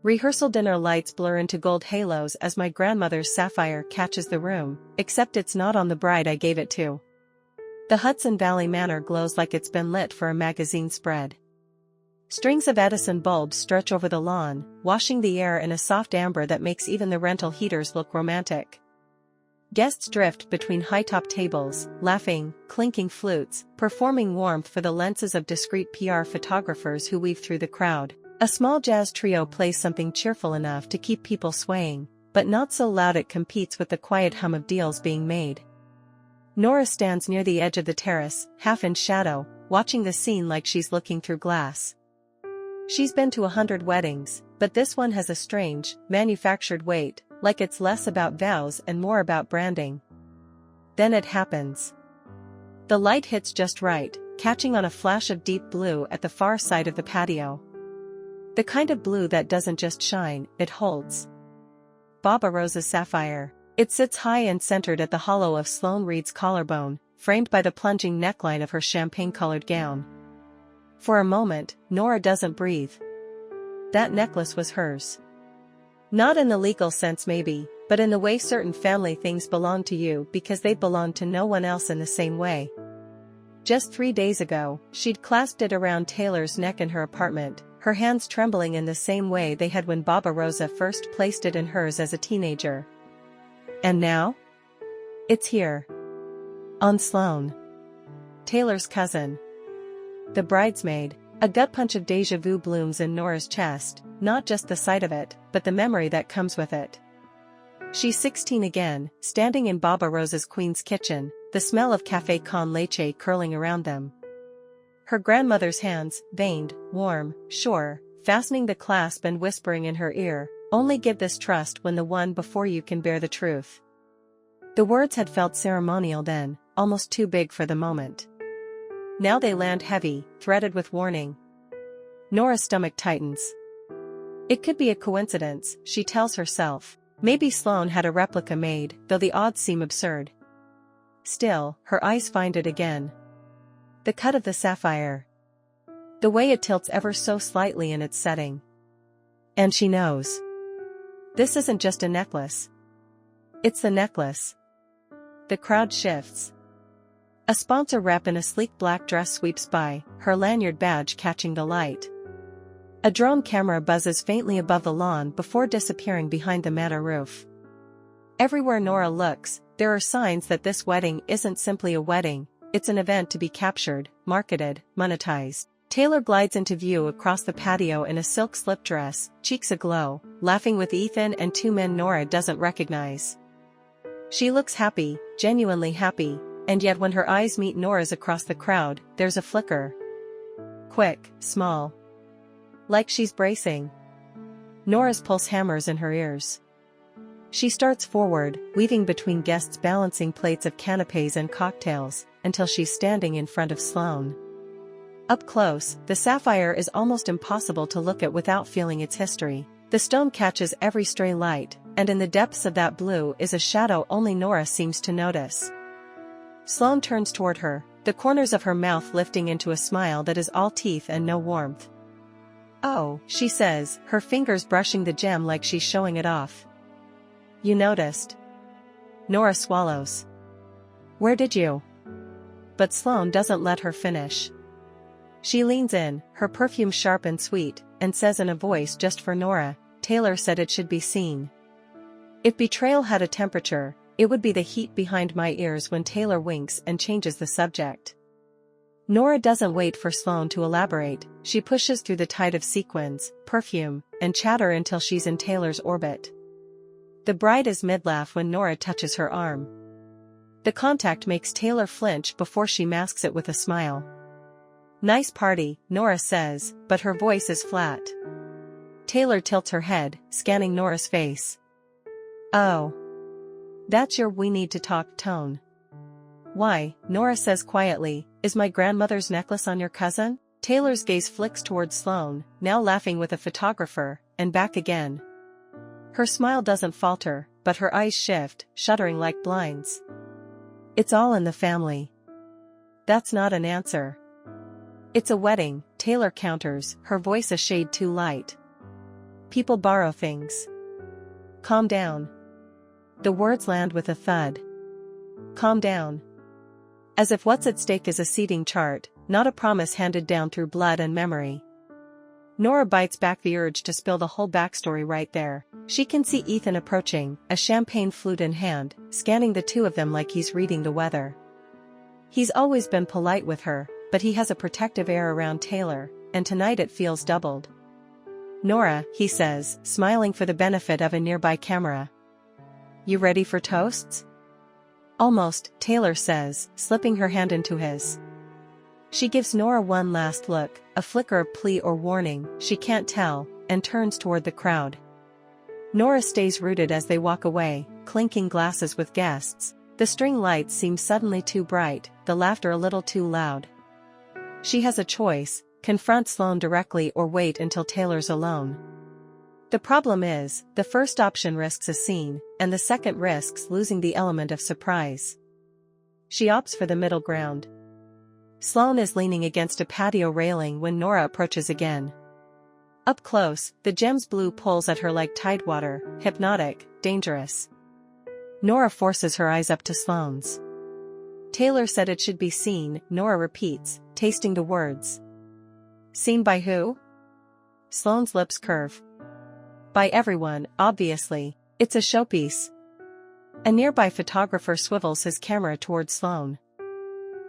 Rehearsal dinner lights blur into gold halos as my grandmother's sapphire catches the room, except it's not on the bride I gave it to. The Hudson Valley Manor glows like it's been lit for a magazine spread. Strings of Edison bulbs stretch over the lawn, washing the air in a soft amber that makes even the rental heaters look romantic. Guests drift between high-top tables, laughing, clinking flutes, performing warmth for the lenses of discreet PR photographers who weave through the crowd. A small jazz trio plays something cheerful enough to keep people swaying, but not so loud it competes with the quiet hum of deals being made. Nora stands near the edge of the terrace, half in shadow, watching the scene like she's looking through glass. She's been to 100 weddings, but this one has a strange, manufactured weight, like it's less about vows and more about branding. Then it happens. The light hits just right, catching on a flash of deep blue at the far side of the patio. The kind of blue that doesn't just shine, it holds. Baba Rosa's sapphire. It sits high and centered at the hollow of Sloane Reed's collarbone, framed by the plunging neckline of her champagne-colored gown. For a moment, Nora doesn't breathe. That necklace was hers. Not in the legal sense maybe, but in the way certain family things belong to you because they belong to no one else in the same way. Just 3 days ago, she'd clasped it around Taylor's neck in her apartment, her hands trembling in the same way they had when Baba Rosa first placed it in hers as a teenager. And now? It's here. On Sloane. Taylor's cousin. The bridesmaid. A gut punch of déjà vu blooms in Nora's chest, not just the sight of it, but the memory that comes with it. She's 16 again, standing in Baba Rosa's Queen's kitchen, the smell of café con leche curling around them. Her grandmother's hands, veined, warm, sure, fastening the clasp and whispering in her ear, "Only give this trust when the one before you can bear the truth." The words had felt ceremonial then, almost too big for the moment. Now they land heavy, threaded with warning. Nora's stomach tightens. It could be a coincidence, she tells herself. Maybe Sloane had a replica made, though the odds seem absurd. Still, her eyes find it again. The cut of the sapphire. The way it tilts ever so slightly in its setting. And she knows. This isn't just a necklace. It's the necklace. The crowd shifts. A sponsor rep in a sleek black dress sweeps by, her lanyard badge catching the light. A drone camera buzzes faintly above the lawn before disappearing behind the manor roof. Everywhere Nora looks, there are signs that this wedding isn't simply a wedding, it's an event to be captured, marketed, monetized. Taylor glides into view across the patio in a silk slip dress, cheeks aglow, laughing with Ethan and 2 men Nora doesn't recognize. She looks happy, genuinely happy, and yet when her eyes meet Nora's across the crowd, there's a flicker. Quick, small. Like she's bracing. Nora's pulse hammers in her ears. She starts forward, weaving between guests balancing plates of canapés and cocktails, until she's standing in front of Sloane. Up close, the sapphire is almost impossible to look at without feeling its history. The stone catches every stray light, and in the depths of that blue is a shadow only Nora seems to notice. Sloane turns toward her, the corners of her mouth lifting into a smile that is all teeth and no warmth. "Oh," she says, her fingers brushing the gem like she's showing it off. "You noticed?" Nora swallows. "Where did you?" But Sloane doesn't let her finish. She leans in, her perfume sharp and sweet, and says in a voice just for Nora, "Taylor said it should be seen." If betrayal had a temperature, it would be the heat behind my ears when Taylor winks and changes the subject. Nora doesn't wait for Sloane to elaborate, she pushes through the tide of sequins, perfume, and chatter until she's in Taylor's orbit. The bride is mid-laugh when Nora touches her arm. The contact makes Taylor flinch before she masks it with a smile. "Nice party," Nora says, but her voice is flat. Taylor tilts her head, scanning Nora's face. "Oh. That's your 'we need to talk' tone." "Why," Nora says quietly, "is my grandmother's necklace on your cousin?" Taylor's gaze flicks towards Sloane, now laughing with a photographer, and back again. Her smile doesn't falter, but her eyes shift, shuddering like blinds. "It's all in the family." That's not an answer. "It's a wedding," Taylor counters, her voice a shade too light. People borrow things. Calm down. The words land with a thud. Calm down. As if what's at stake is a seating chart, not a promise handed down through blood and memory. Nora bites back the urge to spill the whole backstory right there. She can see Ethan approaching, a champagne flute in hand, scanning the two of them like he's reading the weather. He's always been polite with her, but he has a protective air around Taylor, and tonight it feels doubled. "Nora," he says, smiling for the benefit of a nearby camera. "You ready for toasts?" "Almost," Taylor says, slipping her hand into his. She gives Nora one last look, a flicker of plea or warning, she can't tell, and turns toward the crowd. Nora stays rooted as they walk away, clinking glasses with guests. The string lights seem suddenly too bright, the laughter a little too loud. She has a choice: confront Sloane directly or wait until Taylor's alone. The problem is, the first option risks a scene, and the second risks losing the element of surprise. She opts for the middle ground. Sloane is leaning against a patio railing when Nora approaches again. Up close, the gem's blue pulls at her like tidewater, hypnotic, dangerous. Nora forces her eyes up to Sloane's. "Taylor said it should be seen," Nora repeats, tasting the words. "Seen by who?" Sloane's lips curve. "By everyone, obviously. It's a showpiece." A nearby photographer swivels his camera toward Sloane.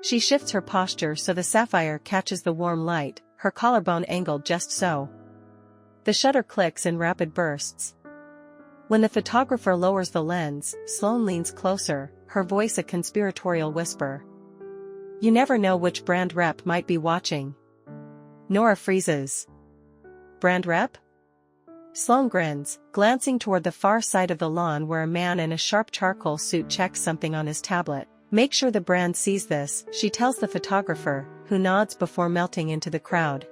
She shifts her posture so the sapphire catches the warm light, her collarbone angled just so. The shutter clicks in rapid bursts. When the photographer lowers the lens, Sloane leans closer, her voice a conspiratorial whisper. "You never know which brand rep might be watching." Nora freezes. "Brand rep?" Sloane grins, glancing toward the far side of the lawn where a man in a sharp charcoal suit checks something on his tablet. "Make sure the brand sees this," she tells the photographer, who nods before melting into the crowd.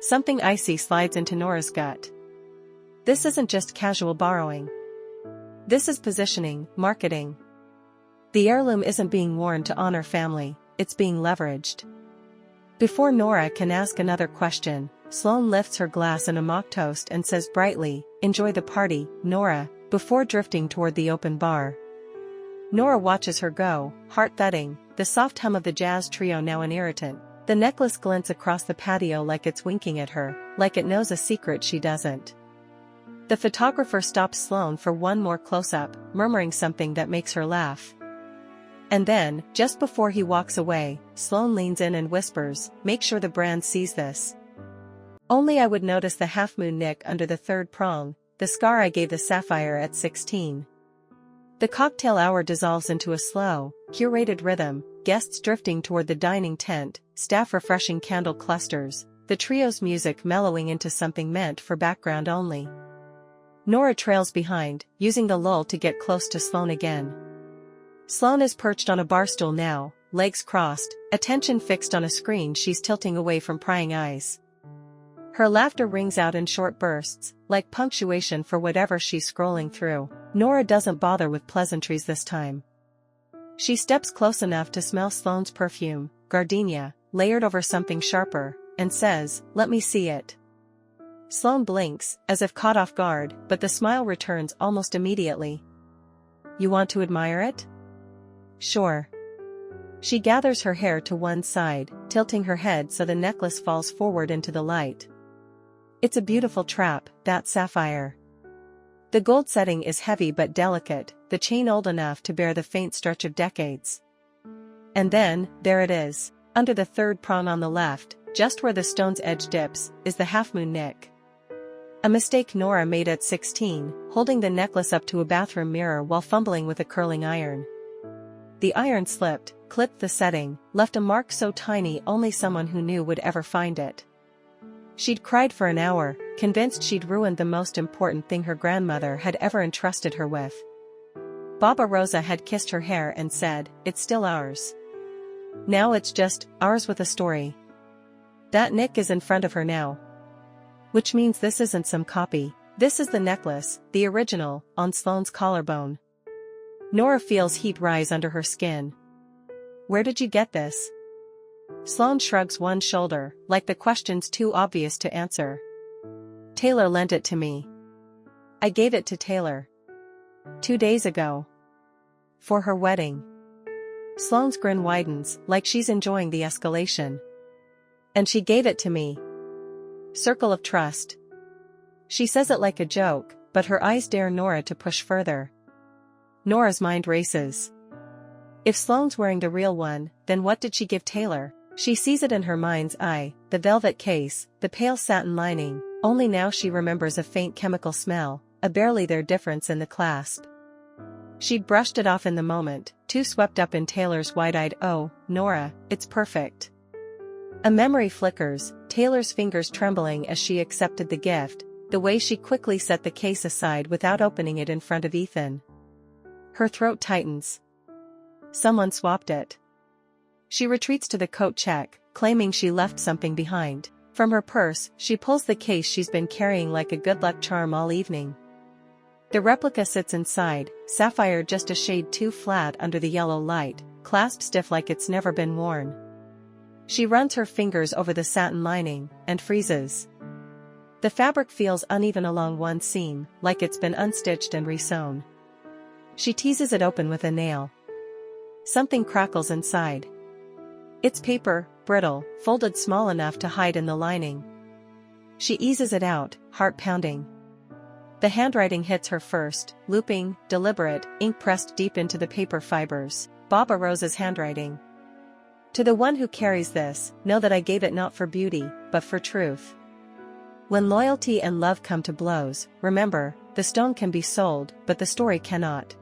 Something icy slides into Nora's gut. This isn't just casual borrowing. This is positioning, marketing. The heirloom isn't being worn to honor family, it's being leveraged. Before Nora can ask another question, Sloane lifts her glass in a mock toast and says brightly, "Enjoy the party, Nora," before drifting toward the open bar. Nora watches her go, heart thudding, the soft hum of the jazz trio now an irritant. The necklace glints across the patio like it's winking at her, like it knows a secret she doesn't. The photographer stops Sloane for one more close-up, murmuring something that makes her laugh. And then, just before he walks away, Sloane leans in and whispers, "Make sure the brand sees this. Only I would notice the half-moon nick under the third prong, the scar I gave the sapphire at 16. The cocktail hour dissolves into a slow, curated rhythm, guests drifting toward the dining tent, staff refreshing candle clusters, the trio's music mellowing into something meant for background only. Nora trails behind, using the lull to get close to Sloane again. Sloane is perched on a bar stool now, legs crossed, attention fixed on a screen she's tilting away from prying eyes. Her laughter rings out in short bursts, like punctuation for whatever she's scrolling through. Nora doesn't bother with pleasantries this time. She steps close enough to smell Sloane's perfume, gardenia, layered over something sharper, and says, "Let me see it." Sloane blinks, as if caught off guard, but the smile returns almost immediately. "You want to admire it?" "Sure." She gathers her hair to one side, tilting her head so the necklace falls forward into the light. It's a beautiful trap, that sapphire. The gold setting is heavy but delicate, the chain old enough to bear the faint stretch of decades. And then, there it is, under the third prong on the left, just where the stone's edge dips, is the half-moon nick. A mistake Nora made at 16, holding the necklace up to a bathroom mirror while fumbling with a curling iron. The iron slipped, clipped the setting, left a mark so tiny only someone who knew would ever find it. She'd cried for an hour, convinced she'd ruined the most important thing her grandmother had ever entrusted her with. Baba Rosa had kissed her hair and said, "It's still ours." Now it's just, ours with a story. That nick is in front of her now. Which means this isn't some copy. This is the necklace, the original, on Sloane's collarbone. Nora feels heat rise under her skin. "Where did you get this?" Sloane shrugs one shoulder, like the question's too obvious to answer. Taylor lent it to me. I gave it to Taylor 2 days ago. For her wedding. Sloane's grin widens, like she's enjoying the escalation. And she gave it to me. Circle of trust. She says it like a joke, but her eyes dare Nora to push further. Nora's mind races. If Sloane's wearing the real one, then what did she give Taylor? She sees it in her mind's eye, the velvet case, the pale satin lining, only now she remembers a faint chemical smell, a barely there difference in the clasp. She'd brushed it off in the moment, too swept up in Taylor's wide-eyed "Oh, Nora, it's perfect." A memory flickers, Taylor's fingers trembling as she accepted the gift, the way she quickly set the case aside without opening it in front of Ethan. Her throat tightens. Someone swapped it. She retreats to the coat check, claiming she left something behind. From her purse, she pulls the case she's been carrying like a good luck charm all evening. The replica sits inside, sapphire just a shade too flat under the yellow light, clasped stiff like it's never been worn. She runs her fingers over the satin lining, and freezes. The fabric feels uneven along one seam, like it's been unstitched and resewn. She teases it open with a nail. Something crackles inside. It's paper, brittle, folded small enough to hide in the lining. She eases it out, heart pounding. The handwriting hits her first, looping, deliberate, ink pressed deep into the paper fibers. Baba Rosa's handwriting. To the one who carries this, know that I gave it not for beauty, but for truth. When loyalty and love come to blows, remember, the stone can be sold, but the story cannot.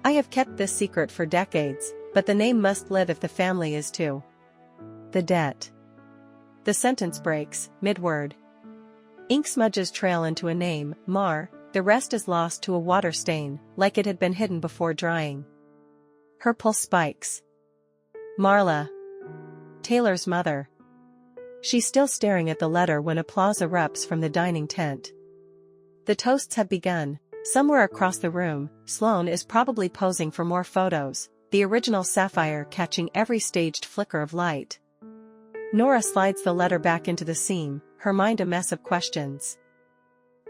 I have kept this secret for decades, but the name must live if the family is too. The debt. The sentence breaks, mid-word. Ink smudges trail into a name, Mar, the rest is lost to a water stain, like it had been hidden before drying. Her pulse spikes. Marla. Taylor's mother. She's still staring at the letter when applause erupts from the dining tent. The toasts have begun. Somewhere across the room, Sloane is probably posing for more photos, the original sapphire catching every staged flicker of light. Nora slides the letter back into the seam, her mind a mess of questions.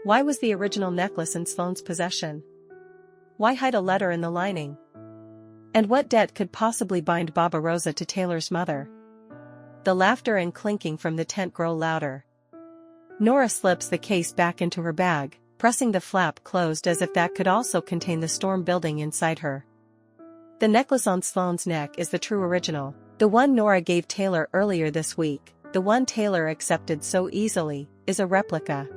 Why was the original necklace in Sloane's possession? Why hide a letter in the lining? And what debt could possibly bind Baba Rosa to Taylor's mother? The laughter and clinking from the tent grow louder. Nora slips the case back into her bag, pressing the flap closed as if that could also contain the storm building inside her. The necklace on Sloane's neck is the true original, the one Nora gave Taylor earlier this week, the one Taylor accepted so easily, is a replica.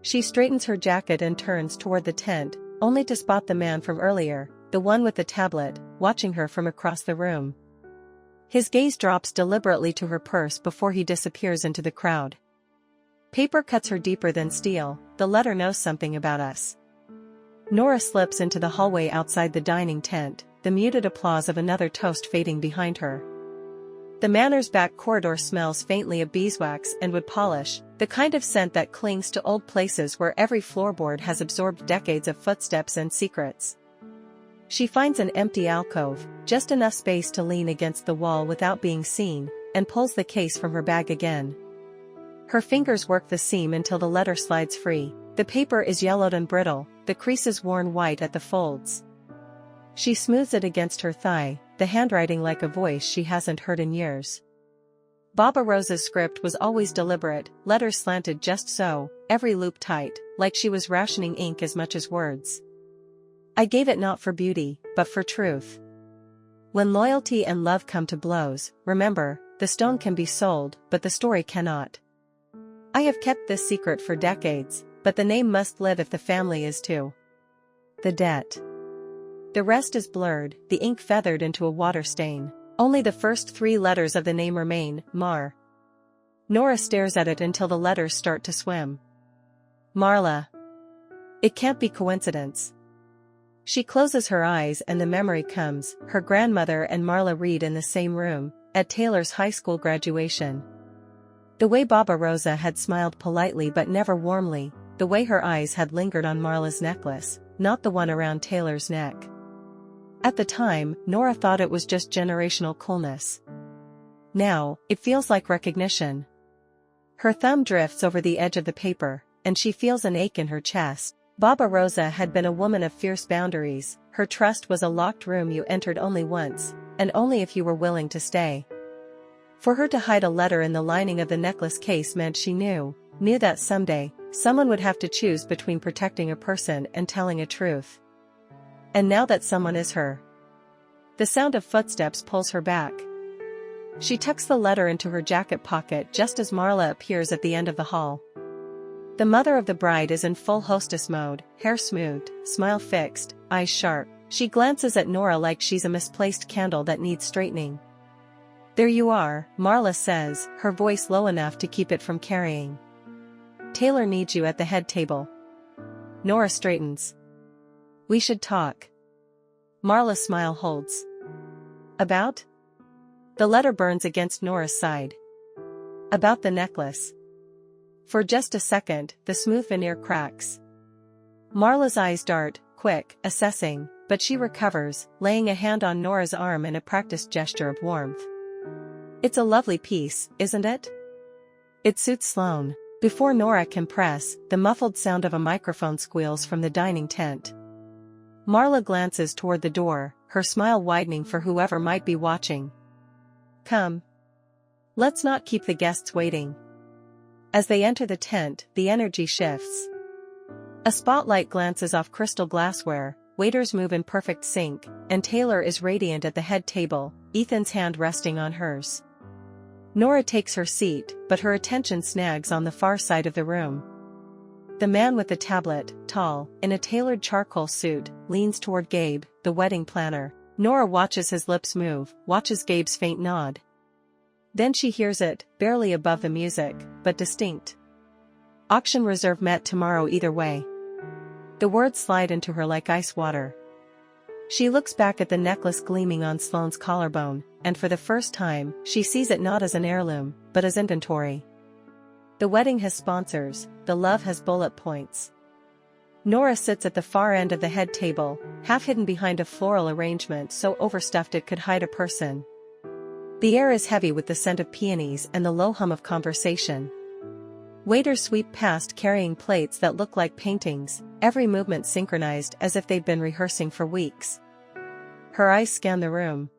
She straightens her jacket and turns toward the tent, only to spot the man from earlier, the one with the tablet, watching her from across the room. His gaze drops deliberately to her purse before he disappears into the crowd. Paper cuts her deeper than steel, the letter knows something about us. Nora slips into the hallway outside the dining tent, the muted applause of another toast fading behind her. The manor's back corridor smells faintly of beeswax and wood polish, the kind of scent that clings to old places where every floorboard has absorbed decades of footsteps and secrets. She finds an empty alcove, just enough space to lean against the wall without being seen, and pulls the case from her bag again. Her fingers work the seam until the letter slides free. The paper is yellowed and brittle, the creases worn white at the folds. She smooths it against her thigh, the handwriting like a voice she hasn't heard in years. Baba Rosa's script was always deliberate, letters slanted just so, every loop tight, like she was rationing ink as much as words. I gave it not for beauty, but for truth. When loyalty and love come to blows, remember, the stone can be sold, but the story cannot. I have kept this secret for decades, but the name must live if the family is too. The debt. The rest is blurred, the ink feathered into a water stain. Only the first 3 letters of the name remain, Mar. Nora stares at it until the letters start to swim. Marla. It can't be coincidence. She closes her eyes and the memory comes, her grandmother and Marla Reed in the same room, at Taylor's high school graduation. The way Baba Rosa had smiled politely but never warmly, the way her eyes had lingered on Marla's necklace, not the one around Taylor's neck. At the time, Nora thought it was just generational coolness. Now, it feels like recognition. Her thumb drifts over the edge of the paper, and she feels an ache in her chest. Baba Rosa had been a woman of fierce boundaries. Her trust was a locked room you entered only once, and only if you were willing to stay. For her to hide a letter in the lining of the necklace case meant she knew that someday, someone would have to choose between protecting a person and telling a truth. And now that someone is her. The sound of footsteps pulls her back. She tucks the letter into her jacket pocket just as Marla appears at the end of the hall. The mother of the bride is in full hostess mode, hair smoothed, smile fixed, eyes sharp. She glances at Nora like she's a misplaced candle that needs straightening. "There you are," Marla says, her voice low enough to keep it from carrying. "Taylor needs you at the head table." Nora straightens. "We should talk." Marla's smile holds. "About?" The letter burns against Nora's side. "About the necklace." For just a second, the smooth veneer cracks. Marla's eyes dart, quick, assessing, but she recovers, laying a hand on Nora's arm in a practiced gesture of warmth. "It's a lovely piece, isn't it?" It suits Sloane. Before Nora can press, the muffled sound of a microphone squeals from the dining tent. Marla glances toward the door, her smile widening for whoever might be watching. "Come. Let's not keep the guests waiting." As they enter the tent, the energy shifts. A spotlight glances off crystal glassware, waiters move in perfect sync, and Taylor is radiant at the head table, Ethan's hand resting on hers. Nora takes her seat, but her attention snags on the far side of the room. The man with the tablet, tall, in a tailored charcoal suit, leans toward Gabe, the wedding planner. Nora watches his lips move, watches Gabe's faint nod. Then she hears it, barely above the music, but distinct. "Auction reserve met tomorrow either way." The words slide into her like ice water. She looks back at the necklace gleaming on Sloane's collarbone, and for the first time, she sees it not as an heirloom, but as inventory. The wedding has sponsors, the love has bullet points. Nora sits at the far end of the head table, half hidden behind a floral arrangement so overstuffed it could hide a person. The air is heavy with the scent of peonies and the low hum of conversation. Waiters sweep past carrying plates that look like paintings, every movement synchronized as if they'd been rehearsing for weeks. Her eyes scan the room.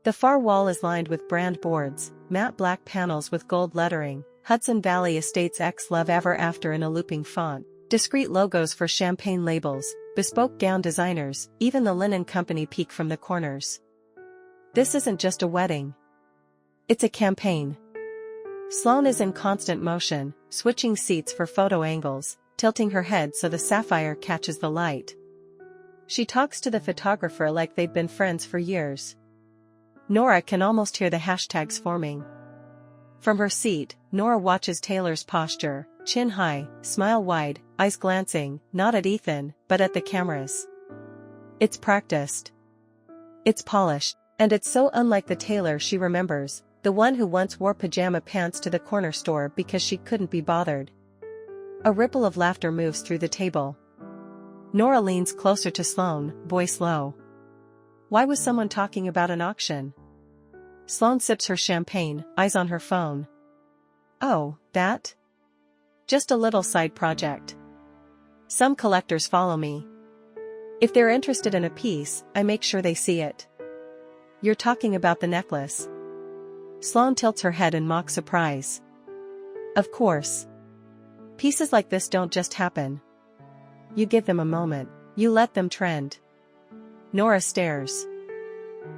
The far wall is lined with brand boards, matte black panels with gold lettering, Hudson Valley Estates X Love Ever After in a looping font, discreet logos for champagne labels, bespoke gown designers, even the linen company peek from the corners. This isn't just a wedding. It's a campaign. Sloane is in constant motion, switching seats for photo angles, tilting her head so the sapphire catches the light. She talks to the photographer like they've been friends for years. Nora can almost hear the hashtags forming. From her seat, Nora watches Taylor's posture, chin high, smile wide, eyes glancing, not at Ethan, but at the cameras. It's practiced. It's polished. And it's so unlike the Taylor she remembers, the one who once wore pajama pants to the corner store because she couldn't be bothered. A ripple of laughter moves through the table. Nora leans closer to Sloane, voice low. "Why was someone talking about an auction?" Sloane sips her champagne, eyes on her phone. "Oh, that? Just a little side project. Some collectors follow me. If they're interested in a piece, I make sure they see it." "You're talking about the necklace?" Sloane tilts her head in mock surprise. "Of course. Pieces like this don't just happen. You give them a moment. You let them trend." Nora stares.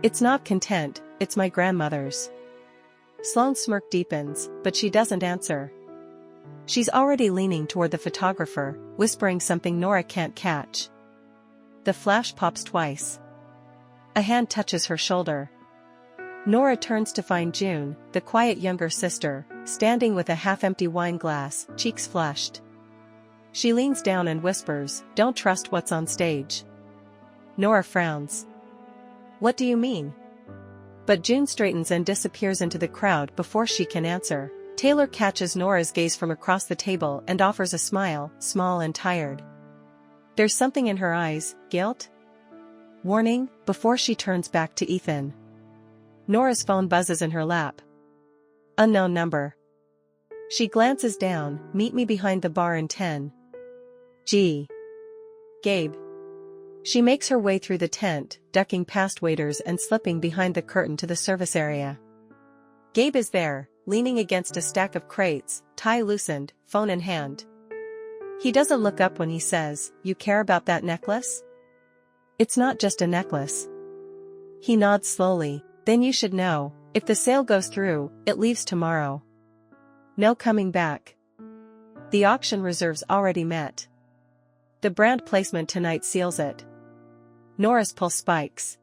"It's not content, it's my grandmother's." Sloane's smirk deepens, but she doesn't answer. She's already leaning toward the photographer, whispering something Nora can't catch. The flash pops twice. A hand touches her shoulder. Nora turns to find June, the quiet younger sister, standing with a half-empty wine glass, cheeks flushed. She leans down and whispers, "Don't trust what's on stage." Nora frowns. "What do you mean?" But June straightens and disappears into the crowd before she can answer. Taylor catches Nora's gaze from across the table and offers a smile, small and tired. There's something in her eyes, guilt? Warning, before she turns back to Ethan. Nora's phone buzzes in her lap. Unknown number. She glances down, meet me behind the bar in 10. Gee. Gabe. She makes her way through the tent, ducking past waiters and slipping behind the curtain to the service area. Gabe is there, leaning against a stack of crates, tie loosened, phone in hand. He doesn't look up when he says, "You care about that necklace?" "It's not just a necklace." He nods slowly. "Then you should know, if the sale goes through, it leaves tomorrow. No coming back. The auction reserve's already met. The brand placement tonight seals it." Nora's pulse spikes.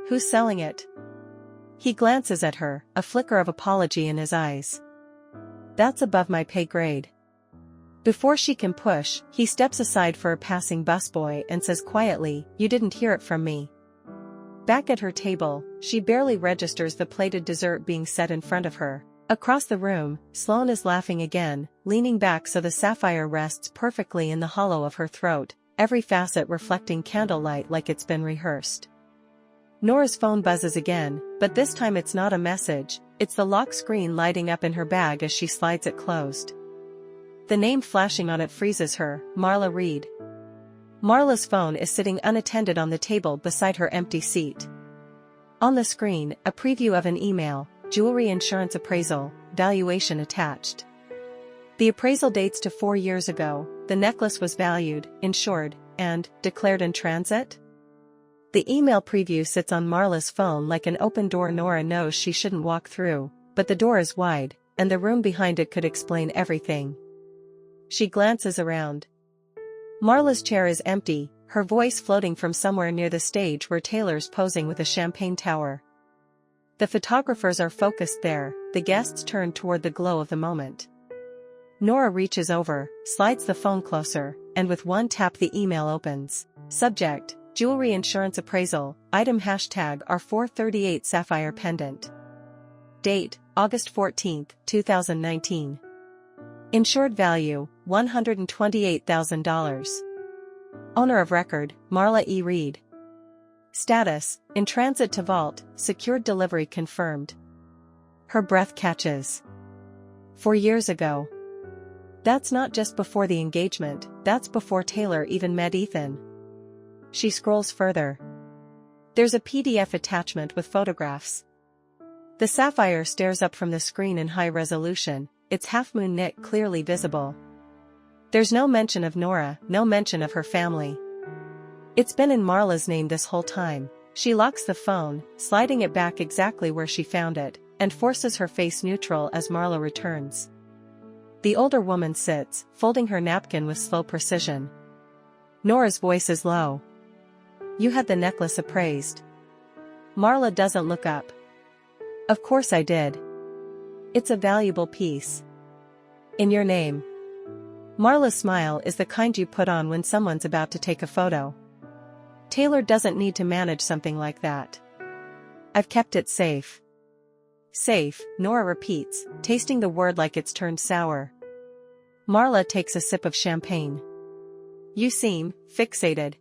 "Who's selling it?" He glances at her, a flicker of apology in his eyes. "That's above my pay grade." Before she can push, he steps aside for a passing busboy and says quietly, "You didn't hear it from me." Back at her table, she barely registers the plated dessert being set in front of her. Across the room, Sloane is laughing again, leaning back so the sapphire rests perfectly in the hollow of her throat, every facet reflecting candlelight like it's been rehearsed. Nora's phone buzzes again, but this time it's not a message, it's the lock screen lighting up in her bag as she slides it closed. The name flashing on it freezes her, Marla Reed. Marla's phone is sitting unattended on the table beside her empty seat. On the screen, a preview of an email, jewelry insurance appraisal, valuation attached. The appraisal dates to 4 years ago, the necklace was valued, insured, and declared in transit? The email preview sits on Marla's phone like an open door Nora knows she shouldn't walk through, but the door is wide, and the room behind it could explain everything. She glances around. Marla's chair is empty, her voice floating from somewhere near the stage where Taylor's posing with a champagne tower. The photographers are focused there, the guests turn toward the glow of the moment. Nora reaches over, slides the phone closer, and with one tap the email opens. Subject, jewelry insurance appraisal, item hashtag R438 sapphire pendant. Date, August 14, 2019. Insured value, $128,000. Owner of record, Marla E. Reed. Status, in transit to vault, secured delivery confirmed. Her breath catches. 4 years ago. That's not just before the engagement, that's before Taylor even met Ethan. She scrolls further. There's a PDF attachment with photographs. The sapphire stares up from the screen in high resolution, its half-moon nick clearly visible. There's no mention of Nora, no mention of her family. It's been in Marla's name this whole time. She locks the phone, sliding it back exactly where she found it, and forces her face neutral as Marla returns. The older woman sits, folding her napkin with slow precision. Nora's voice is low. "You had the necklace appraised." Marla doesn't look up. "Of course I did. It's a valuable piece. In your name." Marla's smile is the kind you put on when someone's about to take a photo. Taylor doesn't need to manage something like that. "I've kept it safe." "Safe," Nora repeats, tasting the word like it's turned sour. Marla takes a sip of champagne. "You seem fixated."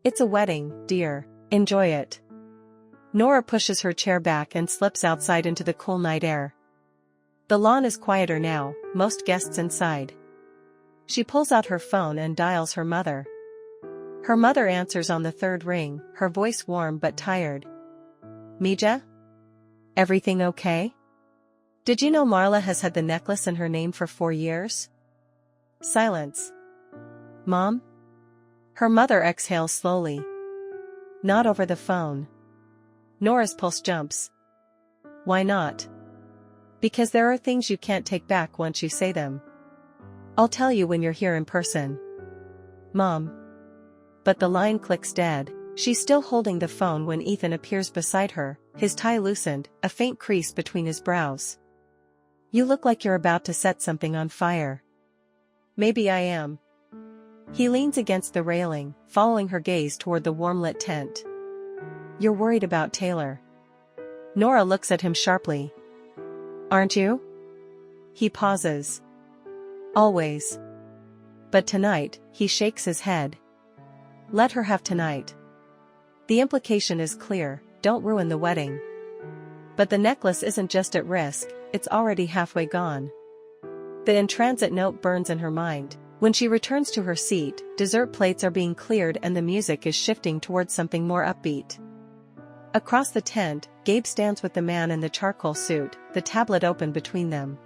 "It's a wedding, dear. Enjoy it." Nora pushes her chair back and slips outside into the cool night air. The lawn is quieter now, most guests inside. She pulls out her phone and dials her mother. Her mother answers on the third ring, her voice warm but tired. "Mija? Everything okay? Did you know Marla has had the necklace in her name for 4 years?" Silence. "Mom?" Her mother exhales slowly. "Not over the phone." Nora's pulse jumps. "Why not?" "Because there are things you can't take back once you say them. I'll tell you when you're here in person." "Mom." But the line clicks dead. She's still holding the phone when Ethan appears beside her, his tie loosened, a faint crease between his brows. "You look like you're about to set something on fire." "Maybe I am." He leans against the railing, following her gaze toward the warm-lit tent. "You're worried about Taylor." Nora looks at him sharply. "Aren't you?" He pauses. "Always. But tonight," he shakes his head. "Let her have tonight. The implication is clear, don't ruin the wedding." But the necklace isn't just at risk, it's already halfway gone. The in-transit note burns in her mind. When she returns to her seat, dessert plates are being cleared and the music is shifting towards something more upbeat. Across the tent, Gabe stands with the man in the charcoal suit, the tablet open between them.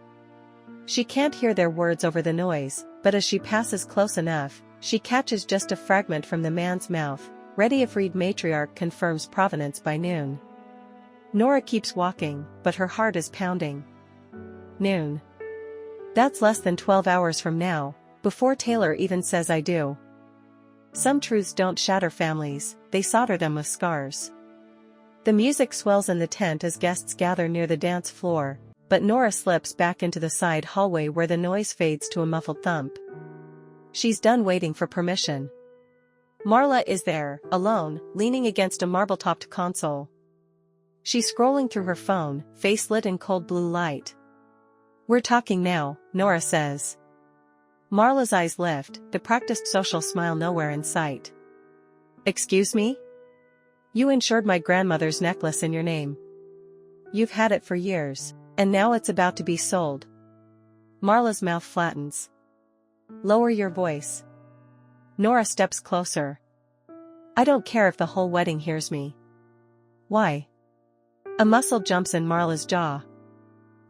She can't hear their words over the noise, but as she passes close enough, she catches just a fragment from the man's mouth. Ready if read matriarch confirms provenance by noon. Nora keeps walking, but her heart is pounding. Noon. That's less than 12 hours from now, before Taylor even says I do. Some truths don't shatter families, they solder them with scars. The music swells in the tent as guests gather near the dance floor, but Nora slips back into the side hallway where the noise fades to a muffled thump. She's done waiting for permission. Marla is there, alone, leaning against a marble-topped console. She's scrolling through her phone, face lit in cold blue light. We're talking now, Nora says. Marla's eyes lift, the practiced social smile nowhere in sight. Excuse me? You insured my grandmother's necklace in your name. You've had it for years, and now it's about to be sold. Marla's mouth flattens. Lower your voice. Nora steps closer. I don't care if the whole wedding hears me. Why? A muscle jumps in Marla's jaw.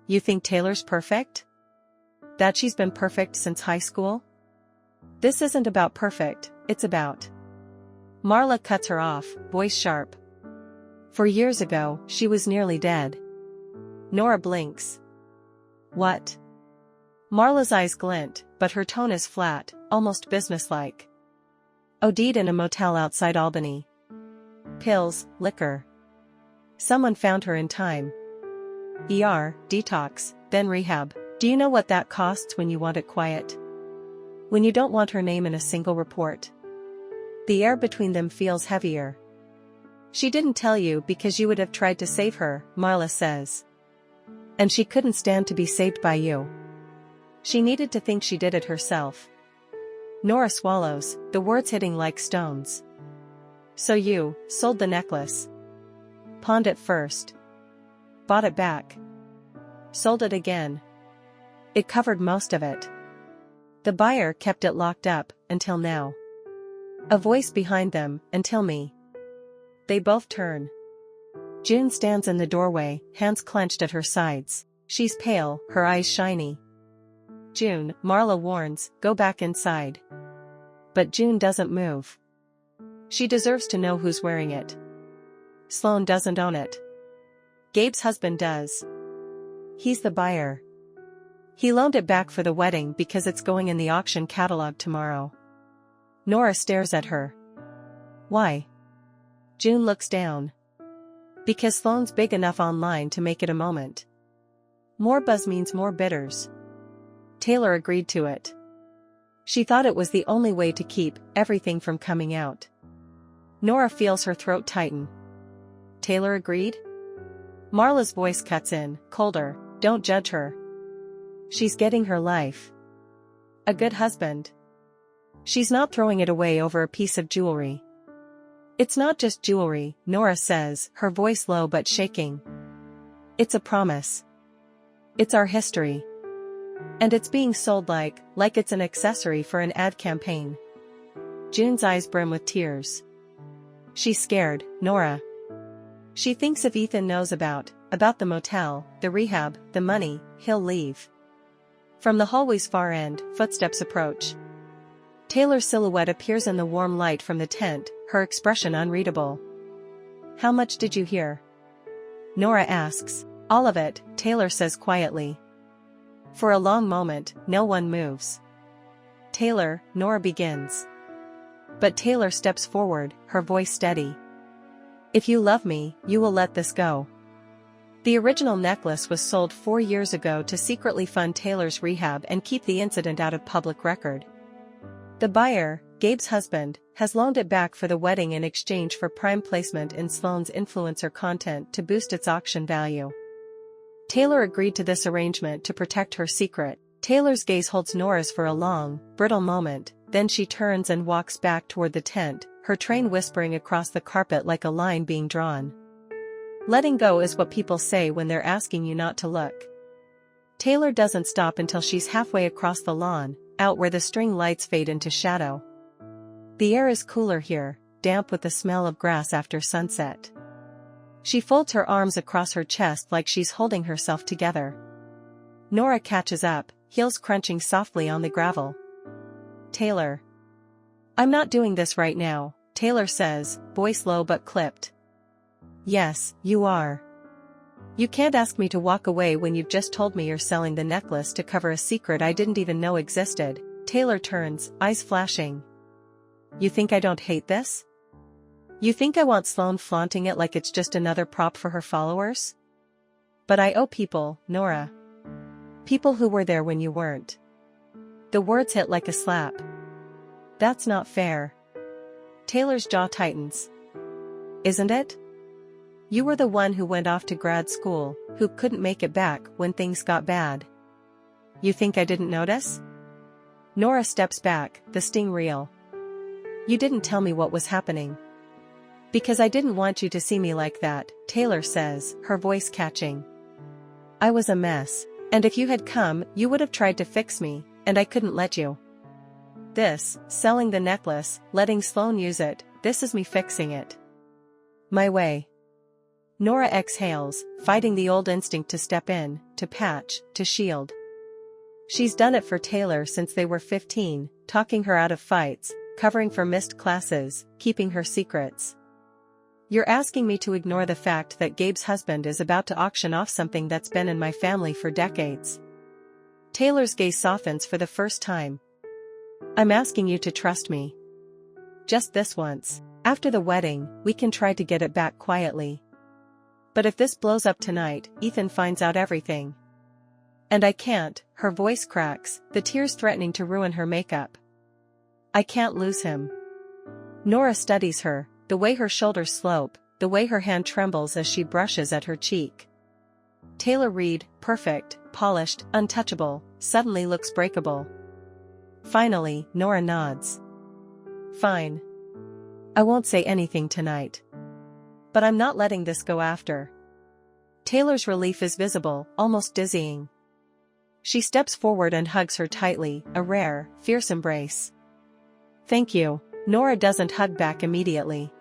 You think Taylor's perfect? That she's been perfect since high school? This isn't about perfect, it's about. Marla cuts her off, voice sharp. 4 years ago, she was nearly dead. Nora blinks. What? Marla's eyes glint, but her tone is flat, almost businesslike. OD'd in a motel outside Albany. Pills, liquor. Someone found her in time. ER, detox, then rehab. Do you know what that costs when you want it quiet? When you don't want her name in a single report? The air between them feels heavier. She didn't tell you because you would have tried to save her, Marla says. And she couldn't stand to be saved by you. She needed to think she did it herself. Nora swallows, the words hitting like stones. So you sold the necklace. Pawned it first. Bought it back. Sold it again. It covered most of it. The buyer kept it locked up, until now. A voice behind them, until me. They both turn. June stands in the doorway, hands clenched at her sides. She's pale, her eyes shiny. June, Marla warns, go back inside. But June doesn't move. She deserves to know who's wearing it. Sloan doesn't own it. Gabe's husband does. He's the buyer. He loaned it back for the wedding because it's going in the auction catalog tomorrow. Nora stares at her. Why? June looks down. Because Sloan's big enough online to make it a moment. More buzz means more bidders. Taylor agreed to it. She thought it was the only way to keep everything from coming out. Nora feels her throat tighten. Taylor agreed? Marla's voice cuts in, colder. Don't judge her. She's getting her life. A good husband. She's not throwing it away over a piece of jewelry. It's not just jewelry, Nora says, her voice low but shaking. It's a promise. It's our history. And it's being sold like it's an accessory for an ad campaign. June's eyes brim with tears. She's scared, Nora. She thinks if Ethan knows about the motel, the rehab, the money, he'll leave. From the hallway's far end, footsteps approach. Taylor's silhouette appears in the warm light from the tent, her expression unreadable. How much did you hear? Nora asks. All of it, Taylor says quietly. For a long moment, no one moves. Taylor, Nora begins. But Taylor steps forward, her voice steady. If you love me, you will let this go. The original necklace was sold 4 years ago to secretly fund Taylor's rehab and keep the incident out of public record. The buyer, Gabe's husband, has loaned it back for the wedding in exchange for prime placement in Sloan's influencer content to boost its auction value. Taylor agreed to this arrangement to protect her secret. Taylor's gaze holds Nora's for a long, brittle moment, then she turns and walks back toward the tent, her train whispering across the carpet like a line being drawn. Letting go is what people say when they're asking you not to look. Taylor doesn't stop until she's halfway across the lawn, out where the string lights fade into shadow. The air is cooler here, damp with the smell of grass after sunset. She folds her arms across her chest like she's holding herself together. Nora catches up, heels crunching softly on the gravel. Taylor. I'm not doing this right now, Taylor says, voice low but clipped. Yes, you are. You can't ask me to walk away when you've just told me you're selling the necklace to cover a secret I didn't even know existed. Taylor turns, eyes flashing. You think I don't hate this? You think I want Sloane flaunting it like it's just another prop for her followers? But I owe people, Nora. People who were there when you weren't. The words hit like a slap. That's not fair. Taylor's jaw tightens. Isn't it? You were the one who went off to grad school, who couldn't make it back when things got bad. You think I didn't notice? Nora steps back, the sting real. You didn't tell me what was happening. Because I didn't want you to see me like that, Taylor says, her voice catching. I was a mess, and if you had come, you would have tried to fix me, and I couldn't let you. This, selling the necklace, letting Sloane use it, this is me fixing it. My way. Nora exhales, fighting the old instinct to step in, to patch, to shield. She's done it for Taylor since they were 15, talking her out of fights, covering for missed classes, keeping her secrets. You're asking me to ignore the fact that Gabe's husband is about to auction off something that's been in my family for decades. Taylor's gaze softens for the first time. I'm asking you to trust me. Just this once. After the wedding, we can try to get it back quietly. But if this blows up tonight, Ethan finds out everything. And I can't, her voice cracks, the tears threatening to ruin her makeup. I can't lose him. Nora studies her, the way her shoulders slope, the way her hand trembles as she brushes at her cheek. Taylor Reed, perfect, polished, untouchable, suddenly looks breakable. Finally, Nora nods. Fine. I won't say anything tonight. But I'm not letting this go after. Taylor's relief is visible, almost dizzying. She steps forward and hugs her tightly, a rare, fierce embrace. Thank you. Nora doesn't hug back immediately.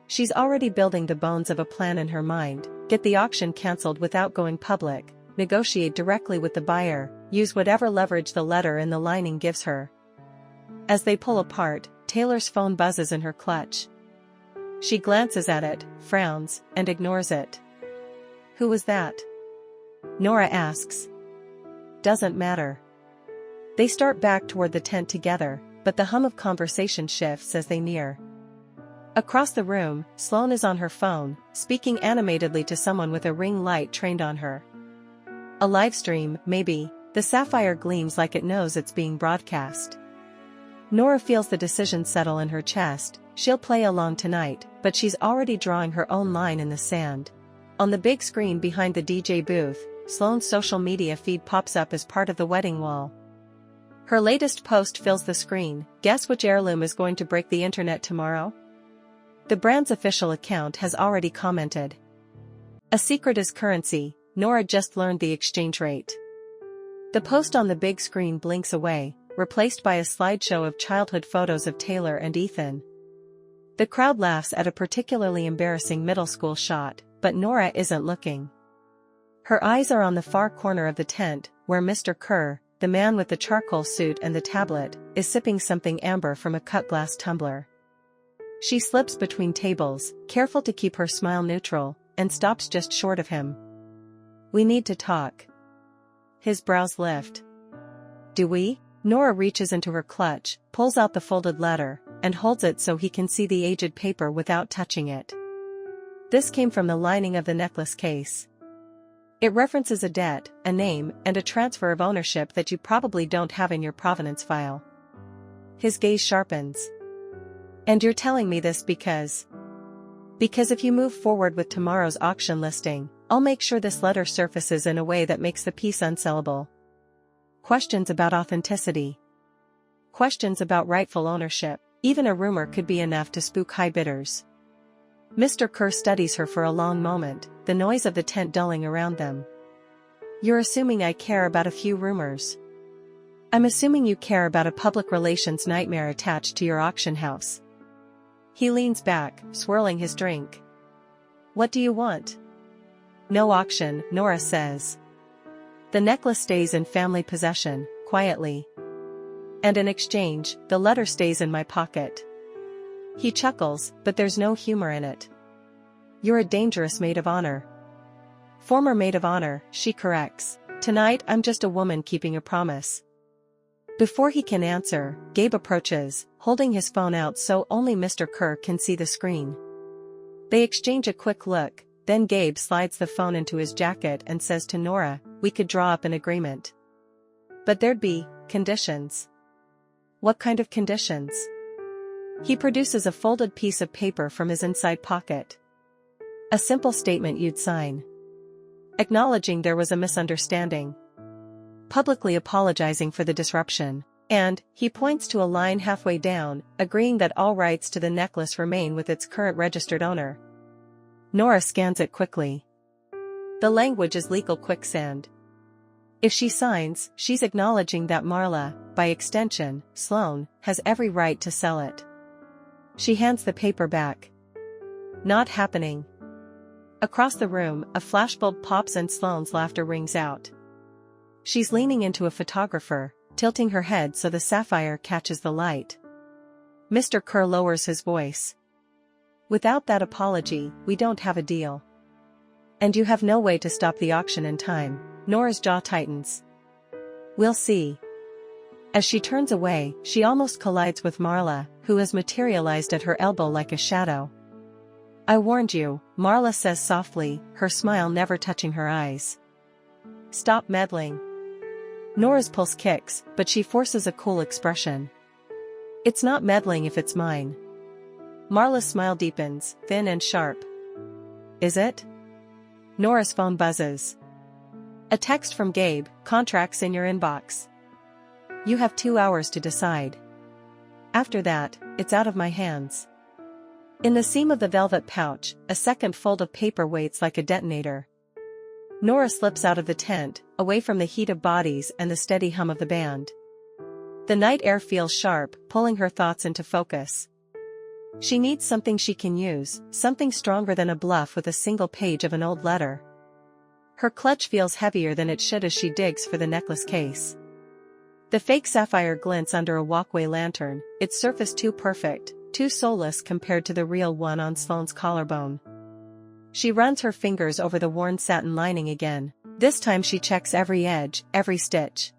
She's already building the bones of a plan in her mind, get the auction cancelled without going public, negotiate directly with the buyer, use whatever leverage the letter in the lining gives her. As they pull apart, Taylor's phone buzzes in her clutch. She glances at it, frowns, and ignores it. Who was that? Nora asks. Doesn't matter. They start back toward the tent together, but the hum of conversation shifts as they near. Across the room, Sloane is on her phone, speaking animatedly to someone with a ring light trained on her. A live stream, maybe. The sapphire gleams like it knows it's being broadcast. Nora feels the decision settle in her chest. She'll play along tonight, but she's already drawing her own line in the sand. On the big screen behind the DJ booth, Sloane's social media feed pops up as part of the wedding wall. Her latest post fills the screen. Guess which heirloom is going to break the internet tomorrow? The brand's official account has already commented. A secret is currency. Nora just learned the exchange rate. The post on the big screen blinks away, replaced by a slideshow of childhood photos of Taylor and Ethan. The crowd laughs at a particularly embarrassing middle school shot, but Nora isn't looking. Her eyes are on the far corner of the tent, where Mr. Kerr, the man with the charcoal suit and the tablet, is sipping something amber from a cut glass tumbler. She slips between tables, careful to keep her smile neutral, and stops just short of him. We need to talk. His brows lift. Do we? Nora reaches into her clutch, pulls out the folded letter, and holds it so he can see the aged paper without touching it. This came from the lining of the necklace case. It references a debt, a name, and a transfer of ownership that you probably don't have in your provenance file. His gaze sharpens. And you're telling me this because if you move forward with tomorrow's auction listing, I'll make sure this letter surfaces in a way that makes the piece unsellable. Questions about authenticity. Questions about rightful ownership. Even a rumor could be enough to spook high bidders. Mr. Kerr studies her for a long moment, the noise of the tent dulling around them. You're assuming I care about a few rumors. I'm assuming you care about a public relations nightmare attached to your auction house. He leans back, swirling his drink. What do you want? No auction, Nora says. The necklace stays in family possession, quietly. And in exchange, the letter stays in my pocket. He chuckles, but there's no humor in it. You're a dangerous maid of honor. Former maid of honor, she corrects. Tonight I'm just a woman keeping a promise. Before he can answer, Gabe approaches, holding his phone out so only Mr. Kerr can see the screen. They exchange a quick look, then Gabe slides the phone into his jacket and says to Nora, we could draw up an agreement. But there'd be conditions. What kind of conditions? He produces a folded piece of paper from his inside pocket. A simple statement you'd sign. Acknowledging there was a misunderstanding. Publicly apologizing for the disruption. And, he points to a line halfway down, agreeing that all rights to the necklace remain with its current registered owner. Nora scans it quickly. The language is legal quicksand. If she signs, she's acknowledging that Marla, by extension, Sloane, has every right to sell it. She hands the paper back. Not happening. Across the room, a flashbulb pops and Sloane's laughter rings out. She's leaning into a photographer, tilting her head so the sapphire catches the light. Mr. Kerr lowers his voice. Without that apology, we don't have a deal. And you have no way to stop the auction in time. Nora's jaw tightens. We'll see. As she turns away, she almost collides with Marla, who has materialized at her elbow like a shadow. I warned you, Marla says softly, her smile never touching her eyes. Stop meddling. Nora's pulse kicks, but she forces a cool expression. It's not meddling if it's mine. Marla's smile deepens, thin and sharp. Is it? Nora's phone buzzes. A text from Gabe, contracts in your inbox. You have 2 hours to decide. After that, it's out of my hands. In the seam of the velvet pouch, a second fold of paper waits like a detonator. Nora slips out of the tent, away from the heat of bodies and the steady hum of the band. The night air feels sharp, pulling her thoughts into focus. She needs something she can use, something stronger than a bluff with a single page of an old letter. Her clutch feels heavier than it should as she digs for the necklace case. The fake sapphire glints under a walkway lantern, its surface too perfect, too soulless compared to the real one on Sloane's collarbone. She runs her fingers over the worn satin lining again. This time she checks every edge, every stitch.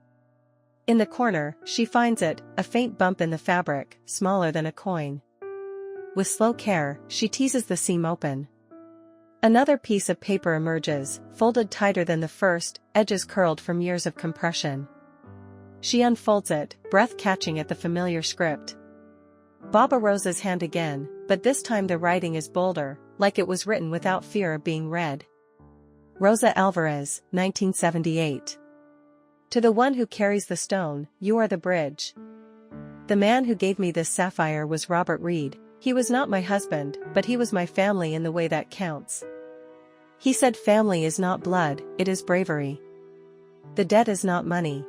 In the corner, she finds it, a faint bump in the fabric, smaller than a coin. With slow care, she teases the seam open. Another piece of paper emerges, folded tighter than the first, edges curled from years of compression. She unfolds it, breath catching at the familiar script. Baba Rosa's hand again, but this time the writing is bolder, like it was written without fear of being read. Rosa Alvarez, 1978. To the one who carries the stone, you are the bridge. The man who gave me this sapphire was Robert Reed. He was not my husband, but he was my family in the way that counts. He said family is not blood, it is bravery. The debt is not money.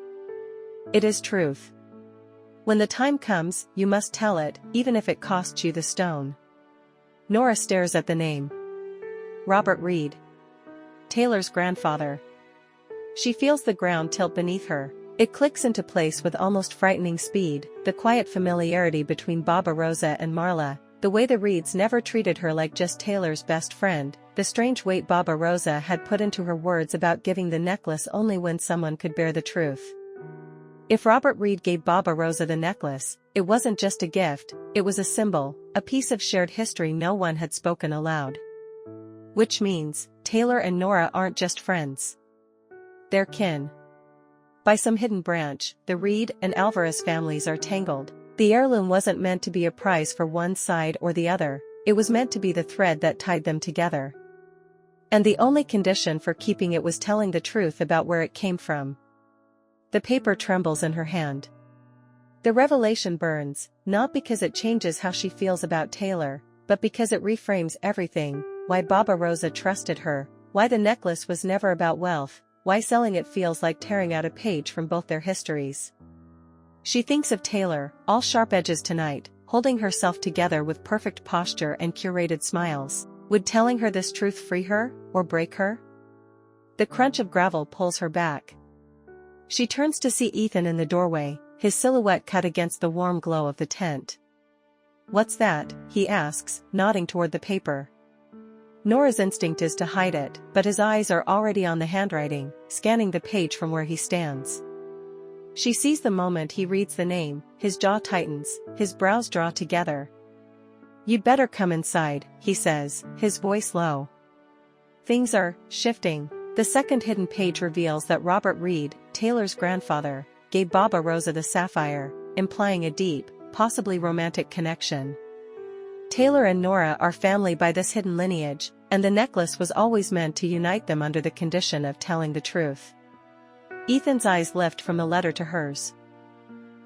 It is truth. When the time comes, you must tell it, even if it costs you the stone. Nora stares at the name. Robert Reed. Taylor's grandfather. She feels the ground tilt beneath her. It clicks into place with almost frightening speed, the quiet familiarity between Baba Rosa and Marla, the way the Reeds never treated her like just Taylor's best friend, the strange weight Baba Rosa had put into her words about giving the necklace only when someone could bear the truth. If Robert Reed gave Baba Rosa the necklace, it wasn't just a gift, it was a symbol, a piece of shared history no one had spoken aloud. Which means, Taylor and Nora aren't just friends. They're kin. By some hidden branch, the Reed and Alvarez families are tangled. The heirloom wasn't meant to be a prize for one side or the other, it was meant to be the thread that tied them together. And the only condition for keeping it was telling the truth about where it came from. The paper trembles in her hand. The revelation burns, not because it changes how she feels about Taylor, but because it reframes everything, why Baba Rosa trusted her, why the necklace was never about wealth, why selling it feels like tearing out a page from both their histories. She thinks of Taylor, all sharp edges tonight, holding herself together with perfect posture and curated smiles. Would telling her this truth free her, or break her? The crunch of gravel pulls her back. She turns to see Ethan in the doorway, his silhouette cut against the warm glow of the tent. "What's that?" he asks, nodding toward the paper. Nora's instinct is to hide it, but his eyes are already on the handwriting, scanning the page from where he stands. She sees the moment he reads the name, his jaw tightens, his brows draw together. "You'd better come inside," he says, his voice low. Things are shifting. The second hidden page reveals that Robert Reed, Taylor's grandfather, gave Baba Rosa the sapphire, implying a deep, possibly romantic connection. Taylor and Nora are family by this hidden lineage, and the necklace was always meant to unite them under the condition of telling the truth. Ethan's eyes lift from the letter to hers.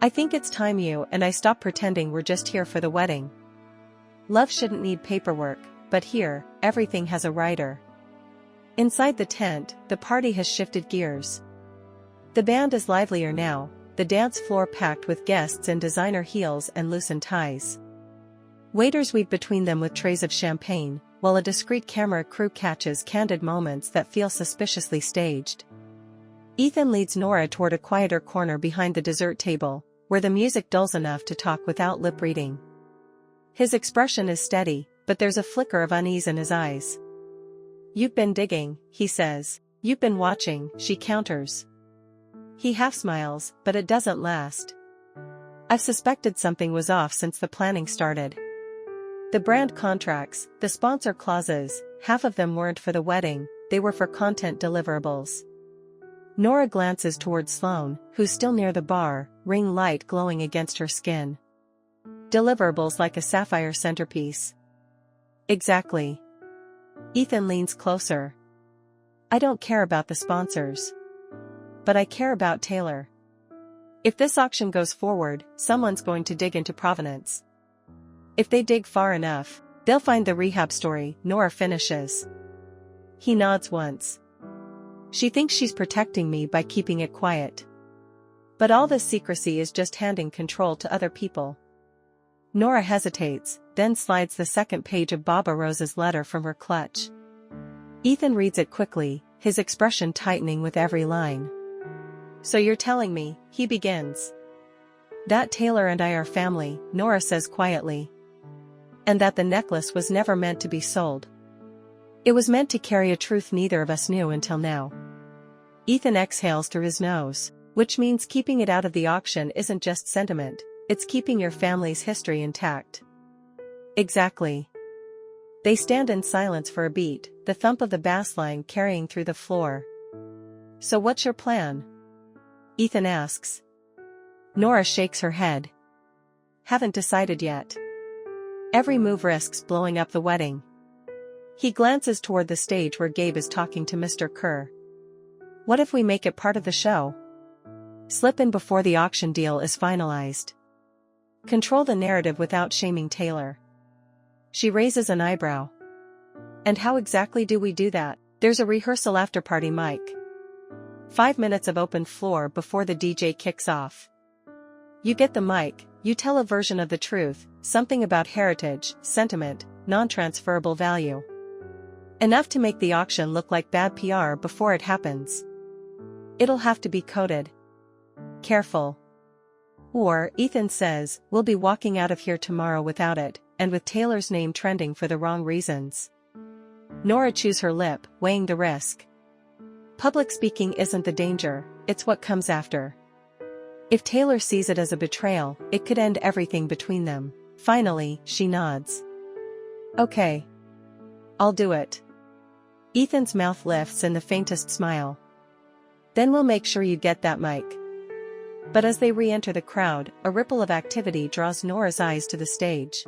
"I think it's time you and I stop pretending we're just here for the wedding. Love shouldn't need paperwork, but here, everything has a writer." Inside the tent, the party has shifted gears. The band is livelier now, the dance floor packed with guests in designer heels and loosened ties. Waiters weave between them with trays of champagne, while a discreet camera crew catches candid moments that feel suspiciously staged. Ethan leads Nora toward a quieter corner behind the dessert table, where the music dulls enough to talk without lip reading. His expression is steady, but there's a flicker of unease in his eyes. "You've been digging," he says. "You've been watching," she counters. He half smiles, but it doesn't last. "I've suspected something was off since the planning started. The brand contracts, the sponsor clauses, half of them weren't for the wedding, they were for content deliverables." Nora glances toward Sloane, who's still near the bar, ring light glowing against her skin. "Deliverables like a sapphire centerpiece." "Exactly." Ethan leans closer. "I don't care about the sponsors. But I care about Taylor. If this auction goes forward, someone's going to dig into provenance. If they dig far enough, they'll find the rehab story," Nora finishes. He nods once. "She thinks she's protecting me by keeping it quiet. But all this secrecy is just handing control to other people." Nora hesitates, then slides the second page of Baba Rosa's letter from her clutch. Ethan reads it quickly, his expression tightening with every line. "So you're telling me," he begins, "that Taylor and I are family," Nora says quietly. "And that the necklace was never meant to be sold. It was meant to carry a truth neither of us knew until now." Ethan exhales through his nose, which means keeping it out of the auction isn't just sentiment, it's keeping your family's history intact. "Exactly." They stand in silence for a beat, the thump of the bass line carrying through the floor. "So what's your plan?" Ethan asks. Nora shakes her head. "Haven't decided yet. Every move risks blowing up the wedding." He glances toward the stage where Gabe is talking to Mr. Kerr. "What if we make it part of the show? Slip in before the auction deal is finalized. Control the narrative without shaming Taylor." She raises an eyebrow. "And how exactly do we do that?" "There's a rehearsal after-party mic. 5 minutes of open floor before the DJ kicks off. You get the mic, you tell a version of the truth, something about heritage, sentiment, non-transferable value. Enough to make the auction look like bad PR before it happens. It'll have to be coded. Careful. Or, Ethan says, we'll be walking out of here tomorrow without it, and with Taylor's name trending for the wrong reasons." Nora chews her lip, weighing the risk. Public speaking isn't the danger, it's what comes after. If Taylor sees it as a betrayal, it could end everything between them. Finally, she nods. "Okay. I'll do it." Ethan's mouth lifts in the faintest smile. "Then we'll make sure you get that mic." But as they re-enter the crowd, a ripple of activity draws Nora's eyes to the stage.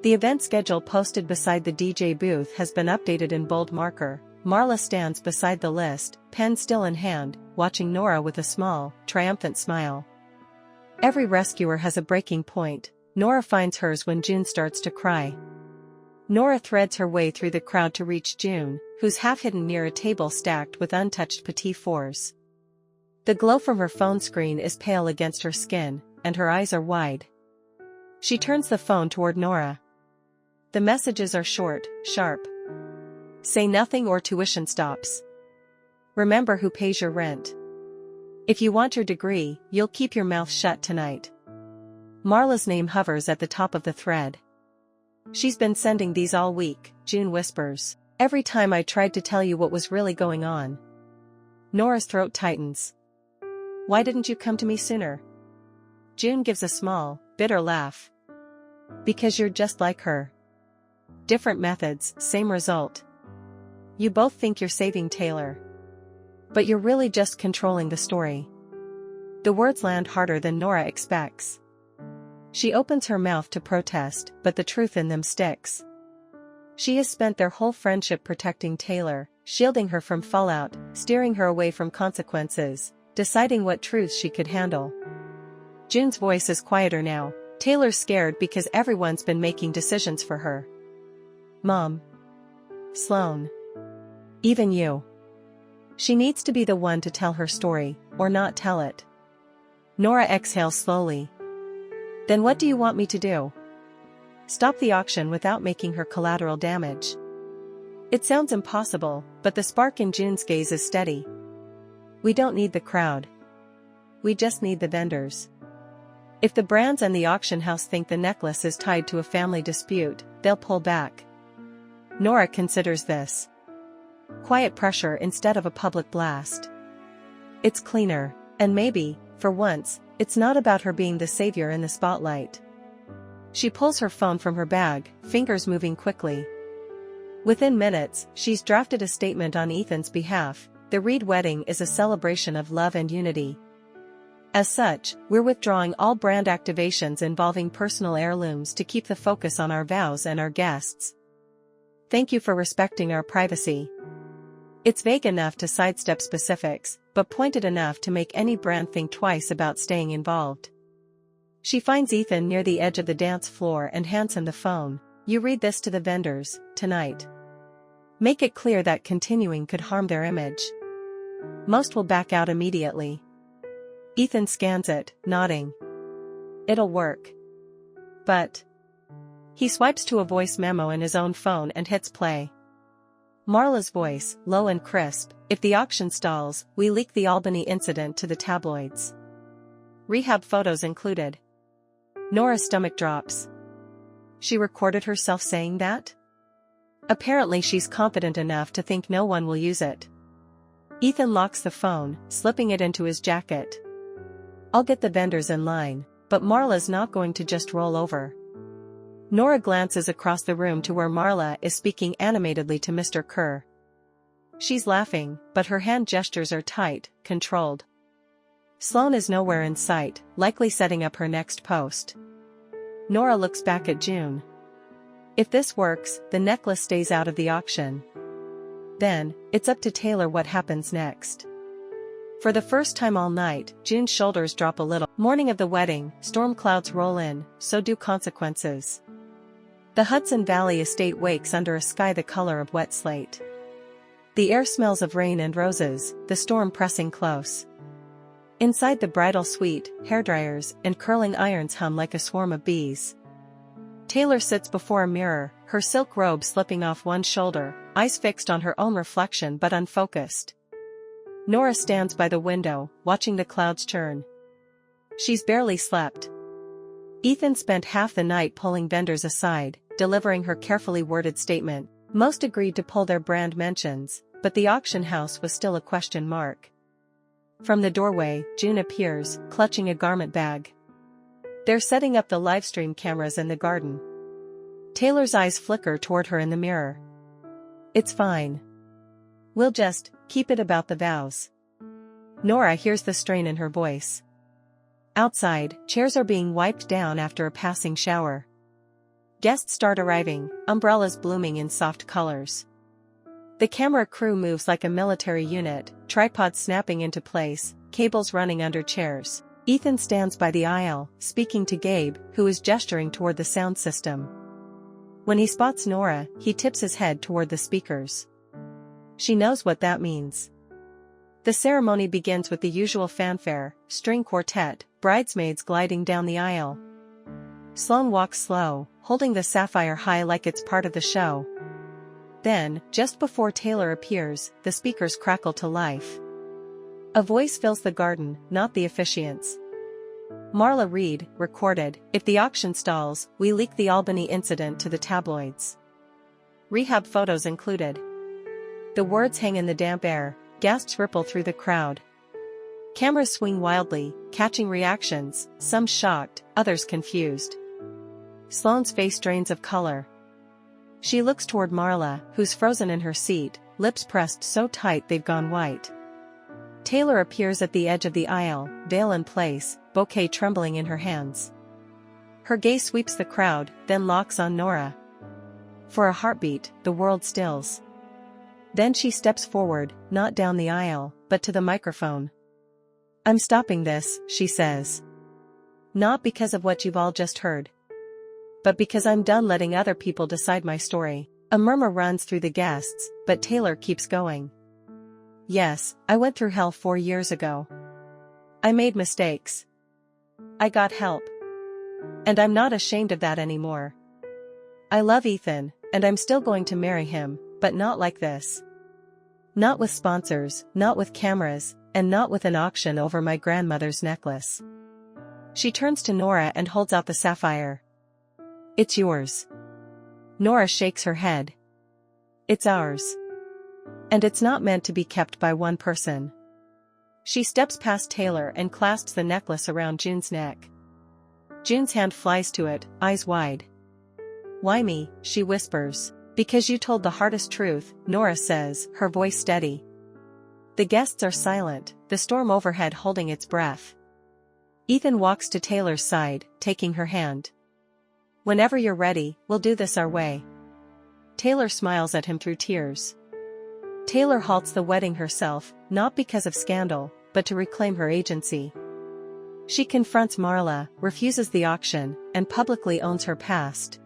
The event schedule posted beside the DJ booth has been updated in bold marker. Marla stands beside the list, pen still in hand, watching Nora with a small, triumphant smile. Every rescuer has a breaking point. Nora finds hers when June starts to cry. Nora threads her way through the crowd to reach June, who's half hidden near a table stacked with untouched petit fours. The glow from her phone screen is pale against her skin, and her eyes are wide. She turns the phone toward Nora. The messages are short, sharp. Say nothing or tuition stops. Remember who pays your rent. If you want your degree, you'll keep your mouth shut tonight. Marla's name hovers at the top of the thread. She's been sending these all week, June whispers. Every time I tried to tell you what was really going on. Nora's throat tightens. Why didn't you come to me sooner? June gives a small, bitter laugh. Because you're just like her. Different methods, same result. You both think you're saving Taylor. But you're really just controlling the story. The words land harder than Nora expects. She opens her mouth to protest, but the truth in them sticks. She has spent their whole friendship protecting Taylor, shielding her from fallout, steering her away from consequences, deciding what truths she could handle. June's voice is quieter now. Taylor's scared because everyone's been making decisions for her. Mom. Sloan. Even you. She needs to be the one to tell her story, or not tell it. Nora exhales slowly. Then what do you want me to do? Stop the auction without making her collateral damage. It sounds impossible, but the spark in June's gaze is steady. We don't need the crowd. We just need the vendors. If the brands and the auction house think the necklace is tied to a family dispute, they'll pull back. Nora considers this. Quiet pressure instead of a public blast. It's cleaner, and maybe, for once, it's not about her being the savior in the spotlight. She pulls her phone from her bag, fingers moving quickly. Within minutes, she's drafted a statement on Ethan's behalf. The Reed wedding is a celebration of love and unity. As such, we're withdrawing all brand activations involving personal heirlooms to keep the focus on our vows and our guests. Thank you for respecting our privacy. It's vague enough to sidestep specifics, but pointed enough to make any brand think twice about staying involved. She finds Ethan near the edge of the dance floor and hands him the phone. You read this to the vendors, tonight. Make it clear that continuing could harm their image. Most will back out immediately. Ethan scans it, nodding. It'll work. But. He swipes to a voice memo in his own phone and hits play. Marla's voice, low and crisp. If the auction stalls, we leak the Albany incident to the tabloids. Rehab photos included. Nora's stomach drops. She recorded herself saying that? Apparently she's confident enough to think no one will use it. Ethan locks the phone, slipping it into his jacket. I'll get the vendors in line, but Marla's not going to just roll over. Nora glances across the room to where Marla is speaking animatedly to Mr. Kerr. She's laughing, but her hand gestures are tight, controlled. Sloan is nowhere in sight, likely setting up her next post. Nora looks back at June. If this works, the necklace stays out of the auction. Then, it's up to Taylor what happens next. For the first time all night, June's shoulders drop a little. Morning of the wedding, storm clouds roll in, so do consequences. The Hudson Valley estate wakes under a sky the color of wet slate. The air smells of rain and roses, the storm pressing close. Inside the bridal suite, hairdryers and curling irons hum like a swarm of bees. Taylor sits before a mirror, her silk robe slipping off one shoulder, eyes fixed on her own reflection but unfocused. Nora stands by the window, watching the clouds churn. She's barely slept. Ethan spent half the night pulling vendors aside, delivering her carefully worded statement. Most agreed to pull their brand mentions, but the auction house was still a question mark. From the doorway, June appears, clutching a garment bag. They're setting up the livestream cameras in the garden. Taylor's eyes flicker toward her in the mirror. It's fine. We'll just keep it about the vows. Nora hears the strain in her voice. Outside, chairs are being wiped down after a passing shower. Guests start arriving, umbrellas blooming in soft colors. The camera crew moves like a military unit, tripods snapping into place, cables running under chairs. Ethan stands by the aisle, speaking to Gabe, who is gesturing toward the sound system. When he spots Nora, he tips his head toward the speakers. She knows what that means. The ceremony begins with the usual fanfare, string quartet, bridesmaids gliding down the aisle. Sloane walks slow, holding the sapphire high like it's part of the show. Then, just before Taylor appears, the speakers crackle to life. A voice fills the garden, not the officiants. Marla Reed, recorded, "If the auction stalls, we leak the Albany incident to the tabloids." Rehab photos included. The words hang in the damp air, gasps ripple through the crowd. Cameras swing wildly, catching reactions, some shocked, others confused. Sloane's face drains of color. She looks toward Marla, who's frozen in her seat, lips pressed so tight they've gone white. Taylor appears at the edge of the aisle, veil in place, bouquet trembling in her hands. Her gaze sweeps the crowd, then locks on Nora. For a heartbeat, the world stills. Then she steps forward, not down the aisle, but to the microphone. "I'm stopping this," she says. "Not because of what you've all just heard. But because I'm done letting other people decide my story." A murmur runs through the guests, but Taylor keeps going. "Yes, I went through hell 4 years ago. I made mistakes. I got help. And I'm not ashamed of that anymore. I love Ethan, and I'm still going to marry him, but not like this. Not with sponsors, not with cameras, and not with an auction over my grandmother's necklace." She turns to Nora and holds out the sapphire. "It's yours." Nora shakes her head. "It's ours. And it's not meant to be kept by one person." She steps past Taylor and clasps the necklace around June's neck. June's hand flies to it, eyes wide. "Why me?" she whispers. "Because you told the hardest truth," Nora says, her voice steady. The guests are silent, the storm overhead holding its breath. Ethan walks to Taylor's side, taking her hand. "Whenever you're ready, we'll do this our way." Taylor smiles at him through tears. Taylor halts the wedding herself, not because of scandal, but to reclaim her agency. She confronts Marla, refuses the auction, and publicly owns her past.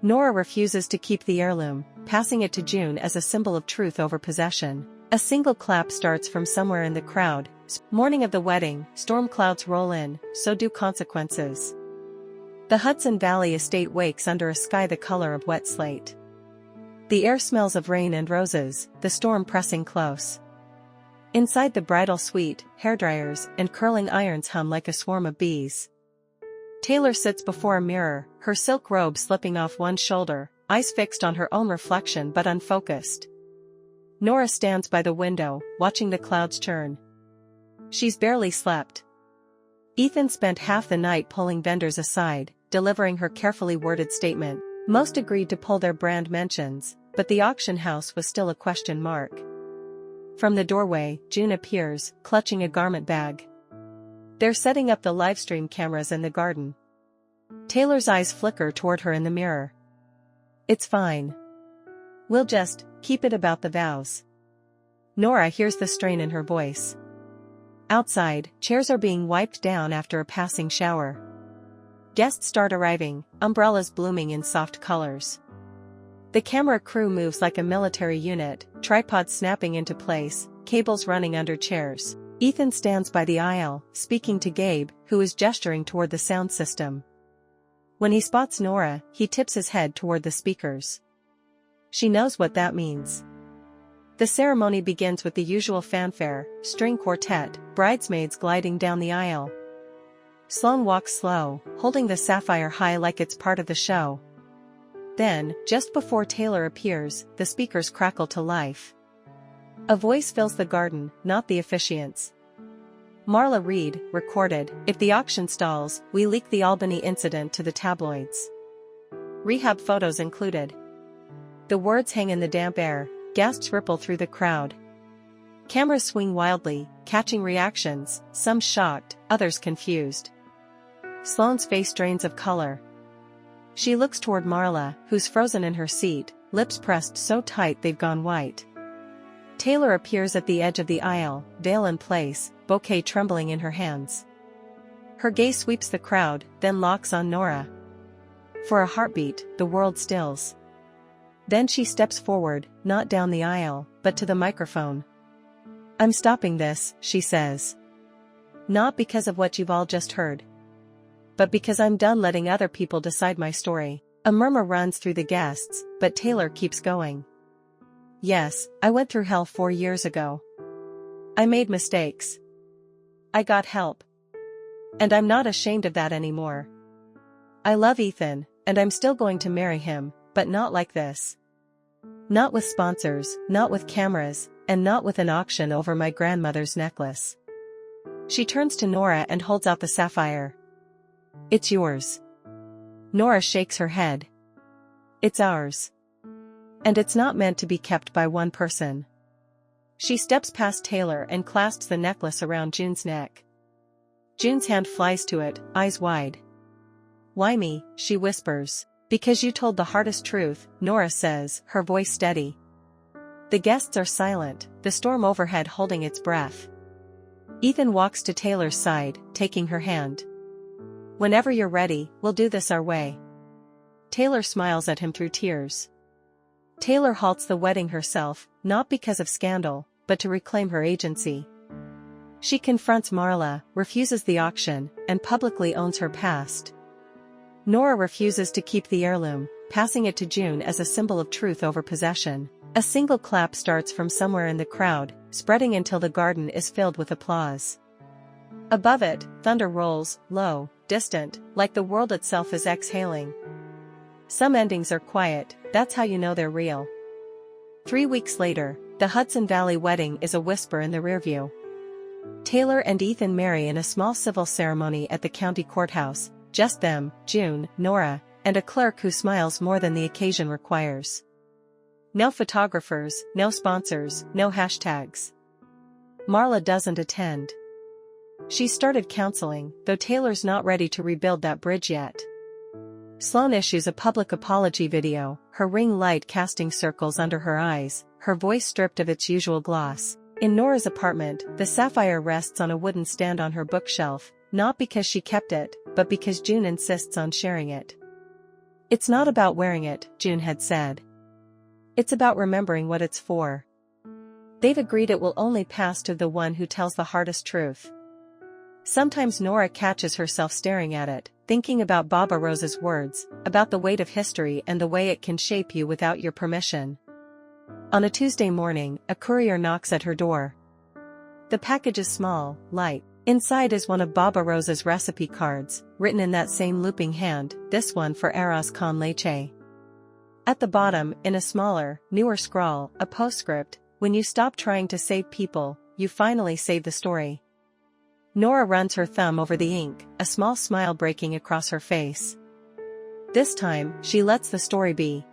Nora refuses to keep the heirloom, passing it to June as a symbol of truth over possession. A single clap starts from somewhere in the crowd. Morning of the wedding, storm clouds roll in, so do consequences. The Hudson Valley estate wakes under a sky the color of wet slate. The air smells of rain and roses, the storm pressing close. Inside the bridal suite, hairdryers and curling irons hum like a swarm of bees. Taylor sits before a mirror, her silk robe slipping off one shoulder, eyes fixed on her own reflection but unfocused. Nora stands by the window, watching the clouds churn. She's barely slept. Ethan spent half the night pulling vendors aside, delivering her carefully worded statement. Most agreed to pull their brand mentions, but the auction house was still a question mark. From the doorway, June appears, clutching a garment bag. They're setting up the livestream cameras in the garden. Taylor's eyes flicker toward her in the mirror. "It's fine. We'll just keep it about the vows." Nora hears the strain in her voice. Outside, chairs are being wiped down after a passing shower. Guests start arriving, umbrellas blooming in soft colors. The camera crew moves like a military unit, tripods snapping into place, cables running under chairs. Ethan stands by the aisle, speaking to Gabe, who is gesturing toward the sound system. When he spots Nora, he tips his head toward the speakers. She knows what that means. The ceremony begins with the usual fanfare, string quartet, bridesmaids gliding down the aisle. Sloane walks slow, holding the sapphire high like it's part of the show. Then, just before Taylor appears, the speakers crackle to life. A voice fills the garden, not the officiants. Marla Reed, recorded, "If the auction stalls, we leak the Albany incident to the tabloids." Rehab photos included. The words hang in the damp air, gasps ripple through the crowd. Cameras swing wildly, catching reactions, some shocked, others confused. Sloane's face drains of color. She looks toward Marla, who's frozen in her seat, lips pressed so tight they've gone white. Taylor appears at the edge of the aisle, veil in place, bouquet trembling in her hands. Her gaze sweeps the crowd, then locks on Nora. For a heartbeat, the world stills. Then she steps forward, not down the aisle, but to the microphone. "I'm stopping this," she says. "Not because of what you've all just heard, but because I'm done letting other people decide my story." A murmur runs through the guests, but Taylor keeps going. "Yes, I went through hell 4 years ago. I made mistakes. I got help. And I'm not ashamed of that anymore. I love Ethan, and I'm still going to marry him, but not like this. Not with sponsors, not with cameras, and not with an auction over my grandmother's necklace." She turns to Nora and holds out the sapphire. "It's yours." Nora shakes her head. "It's ours. And it's not meant to be kept by one person." She steps past Taylor and clasps the necklace around June's neck. June's hand flies to it, eyes wide. "Why me?" she whispers. "Because you told the hardest truth," Nora says, her voice steady. The guests are silent, the storm overhead holding its breath. Ethan walks to Taylor's side, taking her hand. "Whenever you're ready, we'll do this our way." Taylor smiles at him through tears. Taylor halts the wedding herself, not because of scandal, but to reclaim her agency. She confronts Marla, refuses the auction, and publicly owns her past. Nora refuses to keep the heirloom, passing it to June as a symbol of truth over possession. A single clap starts from somewhere in the crowd, spreading until the garden is filled with applause. Above it, thunder rolls, low, distant, like the world itself is exhaling. Some endings are quiet, that's how you know they're real. 3 weeks later, the Hudson Valley wedding is a whisper in the rearview. Taylor and Ethan marry in a small civil ceremony at the county courthouse, just them, June, Nora, and a clerk who smiles more than the occasion requires. No photographers, no sponsors, no hashtags. Marla doesn't attend. She started counseling, though Taylor's not ready to rebuild that bridge yet. Sloane issues a public apology video, her ring light casting circles under her eyes, her voice stripped of its usual gloss. In Nora's apartment, the sapphire rests on a wooden stand on her bookshelf, not because she kept it, but because June insists on sharing it. "It's not about wearing it," June had said. "It's about remembering what it's for." They've agreed it will only pass to the one who tells the hardest truth. Sometimes Nora catches herself staring at it, thinking about Baba Rose's words, about the weight of history and the way it can shape you without your permission. On a Tuesday morning, a courier knocks at her door. The package is small, light. Inside is one of Baba Rose's recipe cards, written in that same looping hand, this one for arroz con leche. At the bottom, in a smaller, newer scrawl, a postscript: "When you stop trying to save people, you finally save the story." Nora runs her thumb over the ink, a small smile breaking across her face. This time, she lets the story be,